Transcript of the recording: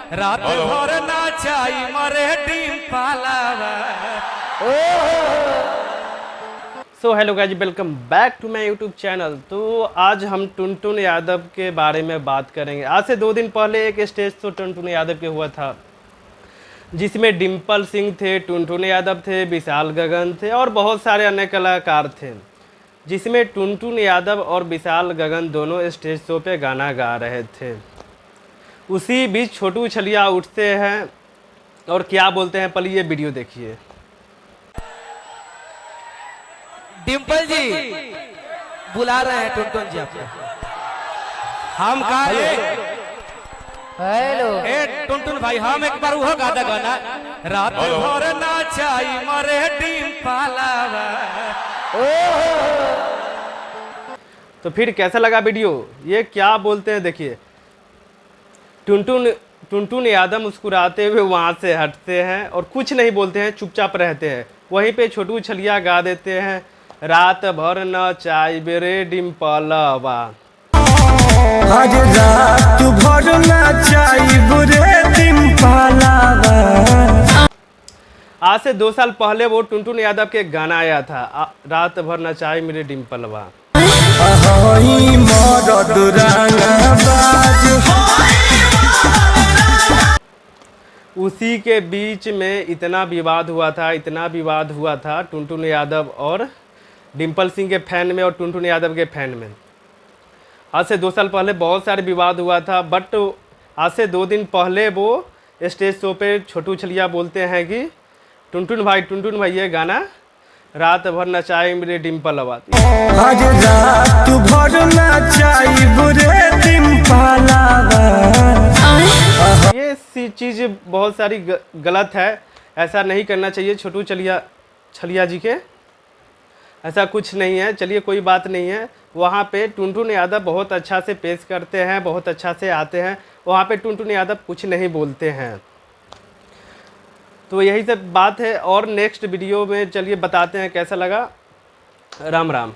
रात भर नाचाई मरे डिम्पलवा। So hello guys, welcome back to my YouTube channel. तो आज हम टुनटुन यादव के बारे में बात करेंगे। आज से 2 दिन पहले एक स्टेज शो टुनटुन यादव के हुआ था, जिसमें डिम्पल सिंह थे, टुनटुन यादव थे, विशाल गगन थे और बहुत सारे अन्य कलाकार थे, जिसमें टुनटुन यादव और विशाल गगन दोनों स्टेज शो पे गाना गा रहे थे। उसी बीच छोटू छलिया उठते हैं और क्या बोलते हैं, पहले ये वीडियो देखिए। डिम्पल जी बुला रहे हैं टुनटुन जी आपको। हम कहा हेलो टुनटुन भाई, हम एक बार वो गाता गाना रात भर नाचाई मरे डिम्पलवा। तो फिर कैसा लगा वीडियो, ये क्या बोलते हैं देखिए। टुनटुन यादव मुस्कुराते हुए वहाँ से हटते हैं और कुछ नहीं बोलते हैं, चुपचाप रहते हैं। वहीं पे छोटू छलिया गा देते हैं, रात भर नचाई बेरे डिम्पलवा। आज रात भर नचाई बेरे डिम्पलवा। आज से 2 साल पहले वो टुनटुन यादव के गाना आया था, रात भर नचाई मेरे डिम्पलवा। उसी के बीच में इतना विवाद हुआ था टुनटुन यादव और डिम्पल सिंह के फैन में और टुनटुन यादव के फैन में। आज से 2 साल पहले बहुत सारे विवाद हुआ था, बट आज से 2 दिन पहले वो स्टेज शो पे छोटू छलिया बोलते हैं कि टुनटुन भाई ये गाना रात भर नचाई मेरे डिम्पलवा। आज रात भर नचाई मेरे डिम्पलवा। ये चीज़ बहुत सारी गलत है, ऐसा नहीं करना चाहिए छोटू छलिया जी के। ऐसा कुछ नहीं है, चलिए कोई बात नहीं है। वहाँ पे टुनटुन यादव बहुत अच्छा से पेश करते हैं, बहुत अच्छा से आते हैं। वहाँ पे टुनटुन यादव कुछ नहीं बोलते हैं। तो यही सब बात है, और नेक्स्ट वीडियो में चलिए बताते हैं कैसा लगा। राम राम।